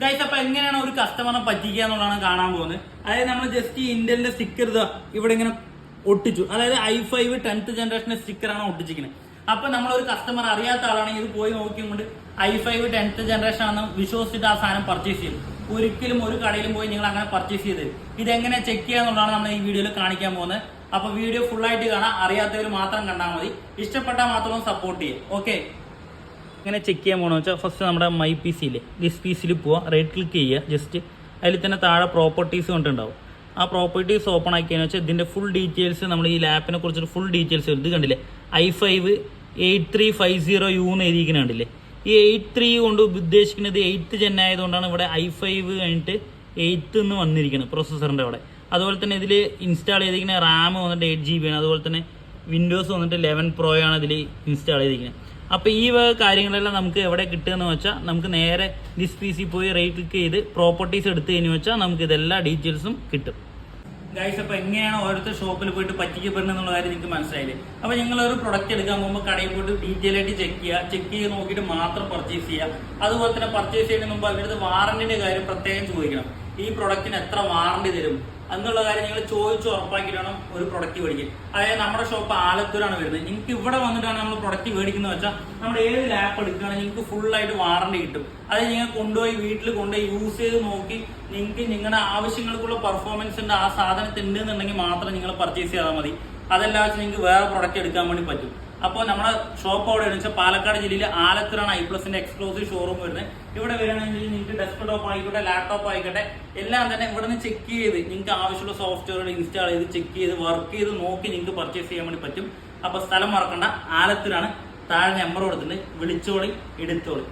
Guys, അപ്പൊ എങ്ങനെയാണ് ഒരു കസ്റ്റമറിനെ പറ്റിക്കുക എന്നുള്ളതാണ് കാണാൻ പോകുന്നത്. അതായത് നമ്മൾ ജസ്റ്റ് ഈ ഇന്റലിന്റെ സ്റ്റിക്കർ ഇവിടെ ഇങ്ങനെ ഒട്ടിച്ചു. അതായത് i5 10th ജനറേഷന്റെ സ്റ്റിക്കറാണ് ഒട്ടിച്ചിരിക്കുന്നത്. അപ്പൊ നമ്മളൊരു കസ്റ്റമർ അറിയാത്ത ആളാണെങ്കിൽ ഇത് പോയി നോക്കിക്കൊണ്ട് i5 10th ജനറേഷൻ ആണെന്ന് വിശ്വസിച്ചിട്ട് ആ സാധനം പർച്ചേസ് ചെയ്യും. ഒരിക്കലും ഒരു കടയിലും പോയി നിങ്ങൾ അങ്ങനെ പർച്ചേസ് ചെയ്തത്. ഇതെങ്ങനെ ചെക്ക് ചെയ്യുക എന്നുള്ളതാണ് നമ്മൾ ഈ വീഡിയോയിൽ കാണിക്കാൻ പോകുന്നത്. അപ്പൊ വീഡിയോ ഫുൾ ആയിട്ട് കാണാം. അറിയാത്തവർ മാത്രം കണ്ടാൽ മതി. ഇഷ്ടപ്പെട്ടാൽ മാത്രം സപ്പോർട്ട് ചെയ്യും. ഓക്കെ, ഇങ്ങനെ ചെക്ക് ചെയ്യാൻ പോകണമെന്ന് വെച്ചാൽ ഫസ്റ്റ് നമ്മുടെ മൈ പി സിയിലെ ദിസ് പി സിയിൽ പോവുക, റൈറ്റ് ക്ലിക്ക് ചെയ്യുക. ജസ്റ്റ് അതിൽ തന്നെ താഴെ പ്രോപ്പർട്ടീസ് കൊണ്ടുണ്ടാവും. ആ പ്രോപ്പർട്ടീസ് ഓപ്പൺ ആക്കിയെന്ന് വെച്ചാൽ ഇതിൻ്റെ ഫുൾ ഡീറ്റെയിൽസ്, നമ്മൾ ഈ ലാപ്പിനെ കുറിച്ചൊരു ഫുൾ ഡീറ്റെയിൽസ് ഇത് കണ്ടില്ലേ, i5 8350U എന്ന് എഴുതിയിരിക്കുന്നത് കണ്ടില്ലേ. ഈ 83 കൊണ്ട് ഉദ്ദേശിക്കുന്നത് 8th ജെൻ ആയതുകൊണ്ടാണ് ഇവിടെ i5 കഴിഞ്ഞിട്ട് 8th എന്ന് വന്നിരിക്കുന്നത് പ്രൊസസ്സറിൻ്റെ അവിടെ. അതുപോലെ തന്നെ ഇതിൽ ഇൻസ്റ്റാൾ ചെയ്തിരിക്കുന്ന റാം വന്നിട്ട് 8GB ആണ്. അതുപോലെ തന്നെ വിൻഡോസ് വന്നിട്ട് 11 Pro ആണ് ഇതിൽ ഇൻസ്റ്റാൾ ചെയ്തിരിക്കുന്നത്. അപ്പോൾ ഈ കാര്യങ്ങളെല്ലാം നമുക്ക് എവിടെ കിട്ടുകയെന്ന് വെച്ചാൽ നമുക്ക് നേരെ ദിസ് പി സി പോയി റൈറ്റ് ക്ലിക്ക് ചെയ്ത് പ്രോപ്പർട്ടീസ് എടുത്ത് കഴിഞ്ഞ് വെച്ചാൽ നമുക്ക് ഇതെല്ലാ ഡീറ്റെയിൽസും കിട്ടും. ഗൈസ്, അപ്പോൾ എങ്ങനെയാണ് ഓരോരുത്തർ ഷോപ്പിൽ പോയിട്ട് പറ്റിക്കപ്പെടുന്നത് എന്നുള്ള കാര്യം നിങ്ങൾക്ക് മനസ്സിലായില്ലേ. അപ്പോൾ നിങ്ങളൊരു പ്രൊഡക്റ്റ് എടുക്കാൻ പോകുമ്പോൾ കടയിൽ പോയിട്ട് ഡീറ്റെയിൽ ആയിട്ട് ചെക്ക് ചെയ്ത് നോക്കിയിട്ട് മാത്രം പർച്ചേസ് ചെയ്യുക. അതുപോലെ തന്നെ പർച്ചേസ് ചെയ്യുന്നതിന് മുമ്പ് അവരുടെ വാറന്റിന്റെ കാര്യം പ്രത്യേകം ചോദിക്കണം. ഈ പ്രൊഡക്റ്റിന് എത്ര വാറന്റി തരും എന്നുള്ള കാര്യം നിങ്ങൾ ചോദിച്ച് ഉറപ്പാക്കിയിട്ട് വേണം ഒരു പ്രൊഡക്റ്റ് മേടിക്കുക. അതായത് നമ്മുടെ ഷോപ്പ് ആലത്തൂരാണ് വരുന്നത്. നിങ്ങൾക്ക് ഇവിടെ വന്നിട്ടാണ് നമ്മൾ പ്രൊഡക്റ്റ് മേടിക്കുന്നത് വെച്ചാൽ നമ്മൾ ഏത് ലാപ്പ് എടുക്കുകയാണെങ്കിൽ നിങ്ങൾക്ക് ഫുള്ളായിട്ട് വാറന്റി കിട്ടും. അത് നിങ്ങൾ കൊണ്ടുപോയി വീട്ടിൽ കൊണ്ടുപോയി യൂസ് ചെയ്ത് നോക്കി നിങ്ങൾക്ക് നിങ്ങളുടെ ആവശ്യങ്ങൾക്കുള്ള പെർഫോമൻസിന്റെ ആ സാധനത്തിന് ഉണ്ടെന്നുണ്ടെങ്കിൽ മാത്രം നിങ്ങൾ പർച്ചേസ് ചെയ്താൽ മതി. അതല്ല വെച്ചാൽ നിങ്ങൾക്ക് വേറെ പ്രൊഡക്റ്റ് എടുക്കാൻ വേണ്ടി പറ്റും. അപ്പോൾ നമ്മുടെ ഷോപ്പ് അവിടെ വെച്ചാൽ പാലക്കാട് ജില്ലയിൽ ആലത്തൂരാണ് i+ന്റെ എക്സ്ക്ലൂസീവ് ഷോറൂം വരുന്നത്. ഇവിടെ വരികയാണെങ്കിൽ നിങ്ങൾക്ക് ഡെസ്ക്ടോപ്പ് ആയിക്കോട്ടെ ലാപ്ടോപ്പ് ആയിക്കോട്ടെ എല്ലാം തന്നെ ഇവിടെ നിന്ന് ചെക്ക് ചെയ്ത് നിങ്ങൾക്ക് ആവശ്യമുള്ള സോഫ്റ്റ്വെയറുകൾ ഇൻസ്റ്റാൾ ചെയ്ത് ചെക്ക് ചെയ്ത് വർക്ക് ചെയ്ത് നോക്കി നിങ്ങൾക്ക് പർച്ചേസ് ചെയ്യാൻ വേണ്ടി പറ്റും. അപ്പോൾ സ്ഥലം മറക്കണ്ട, ആലത്തൂരാണ്. താഴെ നമ്പർ കൊടുത്തിട്ടുണ്ട്, വിളിച്ചോളി, എടുത്തോളി.